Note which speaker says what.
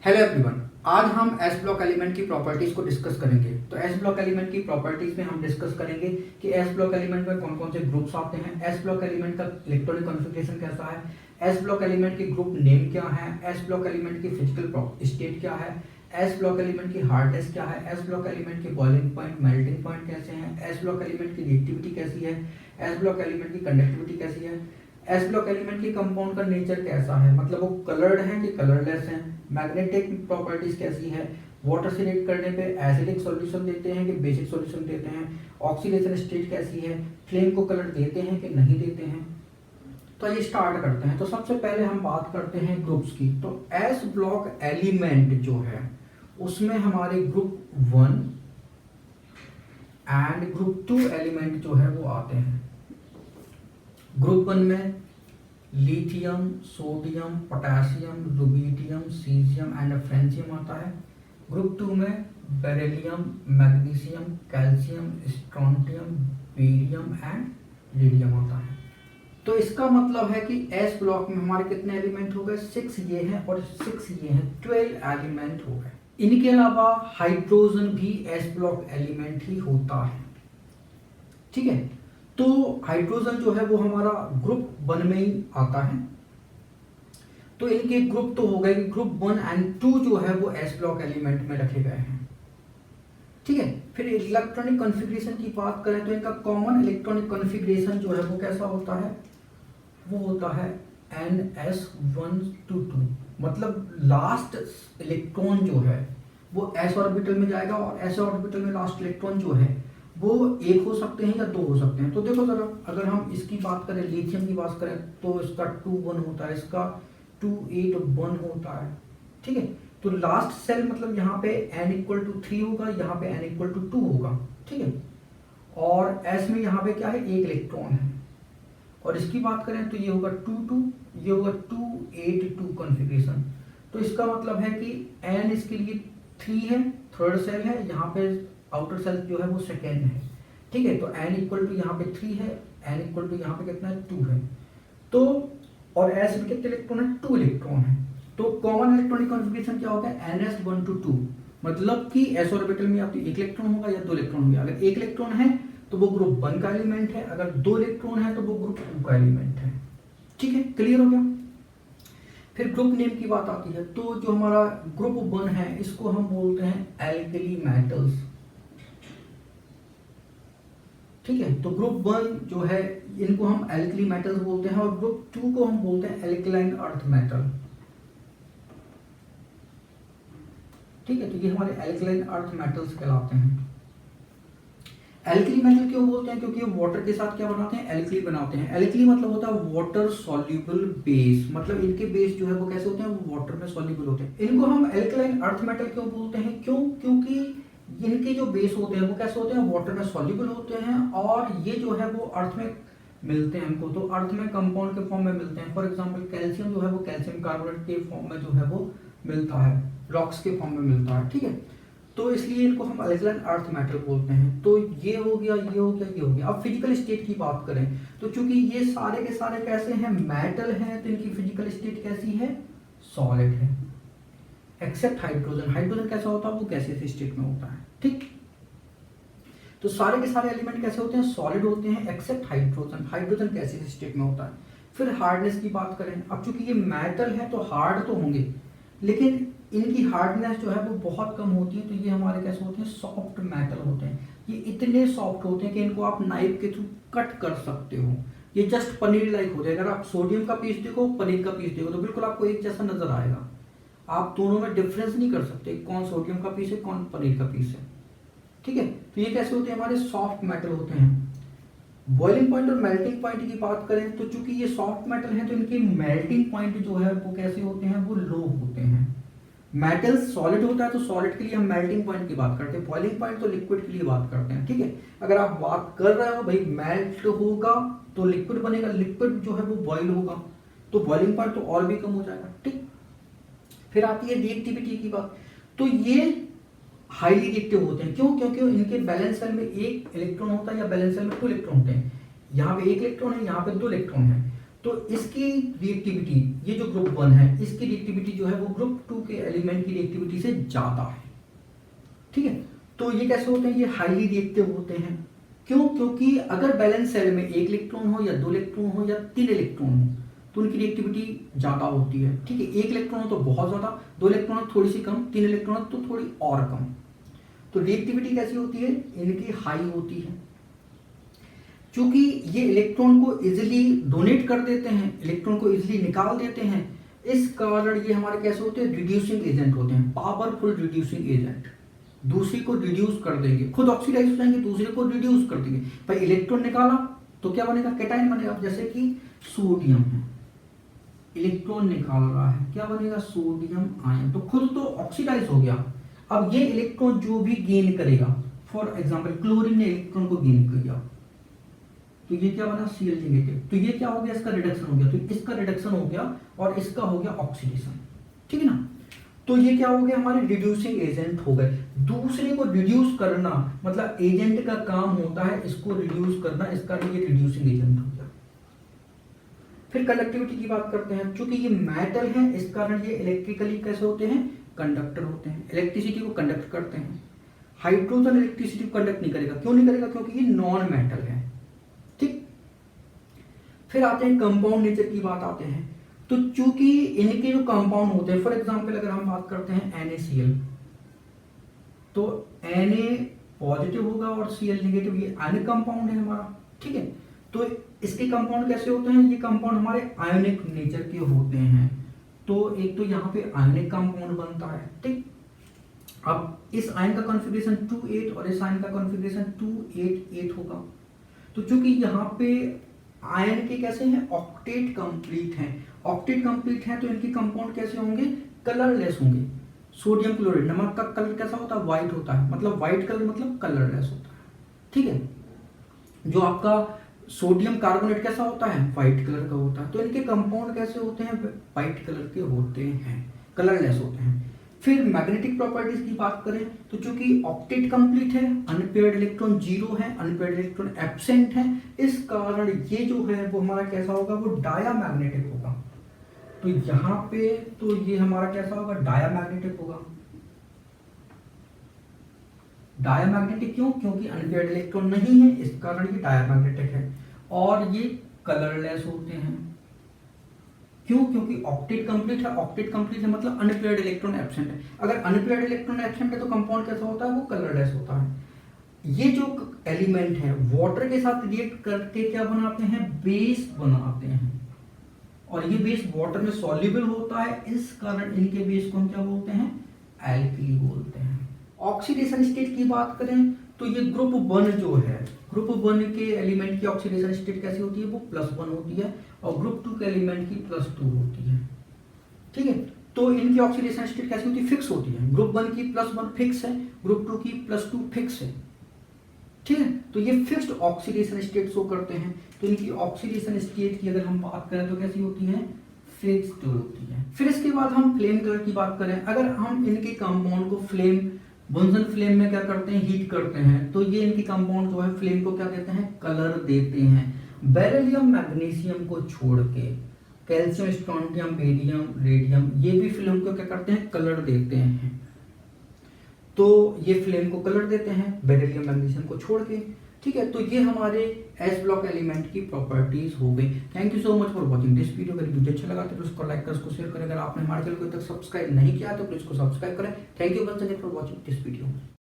Speaker 1: Hello everyone, आज हम S block element की प्रॉपर्टीज को डिस्कस करेंगे। तो एस ब्लॉक एलिमेंट की प्रॉपर्टीज में हम डिस्कस करेंगे कि एस ब्लॉक एलिमेंट में कौन कौन से ग्रुप्स आते हैं, एस ब्लॉक एलिमेंट का इलेक्ट्रॉनिक कॉन्फ़िगरेशन कैसा है, एस ब्लॉक एलिमेंट की ग्रुप नेम क्या है, एस ब्लॉक एलिमेंट की फिजिकल स्टेट क्या है, एस ब्लॉक एलिमेंट की हार्डनेस क्या है, एस ब्लॉक एलिमेंट के बॉइलिंग पॉइंट मेल्टिंग पॉइंट कैसे हैं, एस ब्लॉक एलिमेंट की रिएक्टिविटी कैसी है, एस ब्लॉक एलिमेंट की कंडक्टिविटी कैसी है, एस ब्लॉक एलिमेंट की कंपाउंड का नेचर कैसा है, मतलब वो कलर्ड है कि कलरलेस है, मैग्नेटिक प्रॉपर्टीज कैसी है, वाटर से रिएक्ट करने पे एसिडिक सॉल्यूशन देते हैं कि बेसिक सॉल्यूशन देते हैं, ऑक्सीडेशन स्टेट कैसी है, फ्लेम को कलर देते हैं कि नहीं देते हैं। तो ये स्टार्ट करते हैं। तो सबसे पहले हम बात करते हैं ग्रुप्स की। तो एस ब्लॉक एलिमेंट जो है उसमें हमारे ग्रुप 1 एंड ग्रुप 2 एलिमेंट जो है वो आते हैं। ग्रुप 1 में lithium, sodium, potassium, rubidium, caesium and francium आता है। ग्रुप 2 में beryllium, magnesium, calcium, strontium, barium and radium आता है। तो इसका मतलब है कि एस ब्लॉक में हमारे कितने एलिमेंट हो गए, 6 ये हैं और 6 ये हैं, 12 एलिमेंट हो गए। इनके अलावा हाइड्रोजन भी एस ब्लॉक एलिमेंट ही होता है, ठीक है। तो हाइड्रोजन जो है वो हमारा ग्रुप 1 में ही आता है। तो इनके ग्रुप तो हो गए कि ग्रुप 1 एंड 2 जो है वो एस ब्लॉक एलिमेंट में रखे गए हैं, ठीक है। फिर इलेक्ट्रॉनिक कॉन्फ़िगरेशन की बात करें तो इनका कॉमन इलेक्ट्रॉनिक कॉन्फ़िगरेशन जो है वो कैसा होता है, वो होता है NS122। मतलब लास्ट इलेक्ट्रॉन जो है वो एस ऑर्बिटल में जाएगा और एस ऑर्बिटल में लास्ट इलेक्ट्रॉन जो है वो एक हो सकते हैं या 2 हो सकते हैं। तो देखो जरा, अगर हम इसकी बात करें, लिथियम की बात करें तो इसका 2 1 होता है, इसका 2 8 1 होता है, ठीक है। तो लास्ट सेल मतलब यहाँ पे n=3 होगा, यहाँ पे n=2 होगा, ठीक है। और s में यहाँ पे क्या है, 1 इलेक्ट्रॉन है। और इसकी बात करें तो ये होगा 2 2, ये होगा 2 8 2 कॉन्फ़िगरेशन। तो इसका मतलब है कि n इसके लिए 3 है, थर्ड सेल है, यहाँ पे आउटर सेल जो है वो सेकेंड है, ठीक है। तो n यहाँ पे 3 है, n यहाँ पे कितना है, 2 है। तो और s में कितने इलेक्ट्रॉन है, 2 इलेक्ट्रॉन है। तो कॉमन इलेक्ट्रॉनिक कॉन्फ़िगरेशन क्या होता है, NS122। मतलब कि s ऑर्बिटल में आपको 1 इलेक्ट्रॉन होगा या 2 इलेक्ट्रॉन होंगे। अगर 1 इलेक्ट्रॉन है तो वो ग्रुप 1 का एलिमेंट है, अगर 2 इलेक्ट्रॉन है तो वो ग्रुप 2 का एलिमेंट है, ठीक है। क्लियर हो गया। फिर ग्रुप नेम की बात आती है। तो जो हमारा ग्रुप 1 है इसको हम बोलते हैं एल्कली मेटल्स, ठीक है। तो ग्रुप 1 जो है इनको हम एल्कली मेटल्स बोलते हैं और ग्रुप 2 को हम बोलते हैं एल्कलाइन अर्थ मेटल, ठीक है। तो ये हमारे एल्कलाइन अर्थ मेटल्स कहलाते हैं। एल्कली मेटल क्यों बोलते हैं, क्योंकि ये वाटर के साथ क्या बनाते हैं, एल्कली बनाते हैं। एल्कली मतलब होता है वाटर सॉल्युबल बेस, मतलब इनके बेस जो है वो कैसे होते हैं, वो वाटर में सॉल्युबल होते हैं। इनको हम एल्कलाइन अर्थ मेटल क्यों बोलते हैं, क्यों, क्योंकि इनके जो बेस होते हैं वो कैसे होते हैं, वाटर में सॉल्युबल होते हैं और ये जो है वो अर्थ में मिलते हैं हमको। तो अर्थ में कंपाउंड के फॉर्म में मिलते हैं। फॉर एग्जाम्पल कैल्शियम जो है वो कैल्शियम कार्बोनेट के फॉर्म में जो है वो मिलता है, रॉक्स के फॉर्म में मिलता है, ठीक है। तो इसलिए इनको हम एल्कलाइन अर्थ मेटल बोलते हैं। तो ये हो गया, ये हो गया, ये हो गया। अब फिजिकल स्टेट की बात करें तो चूंकि ये सारे के सारे कैसे हैं, मेटल हैं, तो इनकी फिजिकल स्टेट कैसी है, सॉलिड है, एक्सेप्ट हाइड्रोजन। हाइड्रोजन कैसा होता है, वो गैसियस स्टेट में होता है, ठीक। तो सारे के सारे एलिमेंट कैसे होते हैं, सॉलिड होते हैं, except hydrogen. Hydrogen gaseous state में होता है। फिर हार्डनेस की बात करें, अब चूंकि ये मेटल है तो हार्ड तो होंगे, लेकिन इनकी हार्डनेस जो है वो बहुत कम होती है। तो ये हमारे कैसे होते हैं, सॉफ्ट मेटल होते हैं। ये इतने सॉफ्ट होते हैं कि इनको आप नाइफ के थ्रू कट कर सकते हो। ये जस्ट पनीर लाइक हो जाएगा। अगर आप सोडियम का पीस देखो, पनीर का पीस देखो, तो बिल्कुल आपको एक जैसा नजर आएगा। आप दोनों में डिफरेंस नहीं कर सकते, कौन सोडियम का पीस है, कौन पनीर का पीस है, ठीक है। तो ये कैसे होते हैं, हमारे सॉफ्ट मेटल होते हैं। बॉइलिंग पॉइंट और मेल्टिंग पॉइंट की बात करें तो चूंकि ये सॉफ्ट मेटल है तो इनके मेल्टिंग पॉइंट जो है वो कैसे होते हैं, वो लो होते हैं। मेटल सॉलिड होता है तो सॉलिड के लिए हम मेल्टिंग पॉइंट की बात करते हैं, बॉइलिंग पॉइंट तो लिक्विड के लिए बात करते हैं, ठीक है। अगर आप बात कर रहे हो भाई मेल्ट होगा तो लिक्विड बनेगा, लिक्विड जो है वो बॉइल होगा तो बॉइलिंग पॉइंट तो और भी कम हो जाएगा, ठीक। फिर आती है रिएक्टिविटी की बात। तो ये हाईली रिएक्टिव होते हैं, क्यों, क्योंकि इनके बैलेंस सेल में 1 इलेक्ट्रॉन होता है या बैलेंस सेल में 2 इलेक्ट्रॉन होते हैं। यहाँ पे 1 इलेक्ट्रॉन है, यहाँ पे 2 इलेक्ट्रॉन है। तो इसकी रिएक्टिविटी, ये जो ग्रुप 1 है इसकी रिएक्टिविटी जो है वो ग्रुप 2 के एलिमेंट की रिएक्टिविटी से ज़्यादा है। ठीक है, तो ये कैसे होते हैं, ये हाईली रिएक्टिव होते हैं। क्यों? क्योंकि अगर बैलेंस सेल में 1 इलेक्ट्रॉन हो या 2 इलेक्ट्रॉन हो या 3 इलेक्ट्रॉन हो तो उनकी रिएक्टिविटी ज़्यादा होती है। ठीक है, 1 इलेक्ट्रॉन हो तो बहुत ज़्यादा, 2 इलेक्ट्रॉन हो थोड़ी सी कम, 3 इलेक्ट्रॉन हो तो थोड़ी और कम। तो रिएक्टिविटी कैसी होती है, इनकी हाई होती है। चूंकि ये इलेक्ट्रॉन को इजिली डोनेट कर देते हैं, इलेक्ट्रॉन को इजिली निकाल देते हैं, इस कारण ये हमारे कैसे होते हैं, रिड्यूसिंग एजेंट होते हैं, पावरफुल रिड्यूसिंग एजेंट। दूसरी को रिड्यूस कर देंगे, खुद ऑक्सीडाइज हो जाएंगे, दूसरे को रिड्यूस कर देंगे। भाई इलेक्ट्रॉन निकाला तो क्या बनेगा, कैटायन बनेगा। जैसे कि सोडियम है, इलेक्ट्रॉन निकाल रहा है, क्या बनेगा, सोडियम आयन। तो खुद तो ऑक्सीडाइज हो गया। अब ये इलेक्ट्रॉन जो भी गेन करेगा, फॉर एग्जाम्पल क्लोरीन ने इलेक्ट्रॉन को गेन किया तो ये क्या बना, Cl नेगेटिव। तो ये क्या हो गया, इसका रिडक्शन हो गया। तो इसका रिडक्शन हो गया और इसका हो गया ऑक्सीडेशन। ठीक है ना, तो ये क्या हो गया, हमारे रिड्यूसिंग एजेंट हो गए। दूसरे को रिड्यूस करना मतलब एजेंट का काम होता है इसको रिड्यूस करना, इसका ये रिड्यूसिंग एजेंट हो गया। फिर कंडक्टिविटी की बात करते हैं। चूंकि ये मेटल है इस कारण ये इलेक्ट्रिकली कैसे होते हैं, कंडक्टर होते हैं, इलेक्ट्रिसिटी को कंडक्ट करते हैं। हाइड्रोजन इलेक्ट्रिसिटी को कंडक्ट नहीं करेगा। क्यों नहीं करेगा, क्योंकि ये नॉन मेटल है। ठीक, फिर आते हैं कंपाउंड नेचर की बात आते हैं। तो चूंकि इनके जो कंपाउंड होते हैं, फॉर एग्जांपल अगर हम बात करते हैं NaCl, तो Na पॉजिटिव होगा और Cl नेगेटिव, ये आयनिक कंपाउंड है हमारा। ठीक है, तो इसके कंपाउंड कैसे होते हैं, ये कंपाउंड हमारे आयोनिक नेचर के होते हैं। तो एक तो यहाँ पे आयोनिक कंपाउंड बनता है। ठीक, अब इस आयन का कॉन्फ़िगरेशन 2,8 और इस आयन का कॉन्फ़िगरेशन 2,8,8 होगा। तो चूंकि यहाँ पे आयन के कैसे हैं, ऑक्टेट कंप्लीट हैं। ऑक्टेट कंप्लीट है तो इनके कंपाउंड कैसे होंगे, कलरलेस होंगे। सोडियम क्लोराइड, नमक का कलर कैसा होता है, व्हाइट होता है, मतलब व्हाइट कलर मतलब कलरलेस होता है। ठीक है, जो आपका सोडियम कार्बोनेट कैसा होता है, व्हाइट कलर का होता है। तो इनके कंपाउंड कैसे होते हैं, व्हाइट कलर के होते हैं, कलरलेस होते हैं। फिर मैग्नेटिक प्रॉपर्टीज की बात करें तो चूंकि ऑक्टेट कंप्लीट है, अनपेयर्ड इलेक्ट्रॉन 0 है, अनपेयर्ड इलेक्ट्रॉन एब्सेंट है, इस कारण ये जो है वो हमारा कैसा होगा, वो डायामैग्नेटिक होगा। तो यहाँ पे तो ये हमारा कैसा होगा, डायामैग्नेटिक होगा। डायामैग्नेटिक क्यों, क्योंकि अनपेयर्ड इलेक्ट्रॉन नहीं है इस कारण ये डायामैग्नेटिक है। और ये कलरलेस होते हैं। क्यों, क्योंकि ऑक्टेट कंप्लीट है। ऑक्टेट कंप्लीट है मतलब अनपेयर्ड इलेक्ट्रॉन एब्सेंट है। अगर अनपेयर्ड इलेक्ट्रॉन एब्सेंट है तो कंपाउंड कैसा होता है, वो कलरलेस होता है। ये जो एलिमेंट है वाटर के साथ रिएक्ट करके क्या बनाते हैं, बेस बनाते हैं। और ये बेस वाटर में सॉल्युबल होता है, इस कारण इनके बेस को हम क्या बोलते हैं, एल्कली बोलते हैं। ऑक्सीडेशन स्टेट की बात करें तो ये ग्रुप 1 जो है, ग्रुप 1 के एलिमेंट की ऑक्सीडेशन स्टेट कैसी होती है, वो +1 होती है और ग्रुप 2 के एलिमेंट की +2 होती है। ठीक है, तो इनकी ऑक्सीडेशन स्टेट कैसी होती है, फिक्स होती है। ग्रुप 1 की +1 फिक्स है, ग्रुप 2 की +2 फिक्स है। ठीक है, तो ये फिक्स्ड ऑक्सीडेशन स्टेट शो करते हैं। तो इनकी ऑक्सीडेशन स्टेट की अगर हम बात करें तो कैसी होती है, फिक्स्ड होती है। फिर इसके बाद हम फ्लेम कलर की बात करें। अगर हम इनके कंपाउंड को फ्लेम, बुंसन फ्लेम में क्या करते हैं, हीट करते हैं, तो ये इनके कंपाउंड जो है फ्लेम को क्या देते हैं, कलर देते हैं। बेरिलियम मैग्नीशियम को छोड़ के कैल्शियम, स्ट्रोंटियम, बेरियम, रेडियम, ये भी फ्लेम को क्या करते हैं, कलर देते हैं। तो ये फ्लेम को कलर देते हैं बेरिलियम मैग्नीशियम को छोड़ के। ठीक है, तो ये हमारे एस ब्लॉक एलिमेंट की प्रॉपर्टीज हो गई। Thank you so much for watching this video. अगर वीडियो अच्छा लगा तो प्लीज उसको लाइक कर, उसको शेयर करें। अगर आपने हमारे चैनल को तक सब्सक्राइब नहीं किया तो प्लीज उसको सब्सक्राइब करें। Thank you once again for watching this video.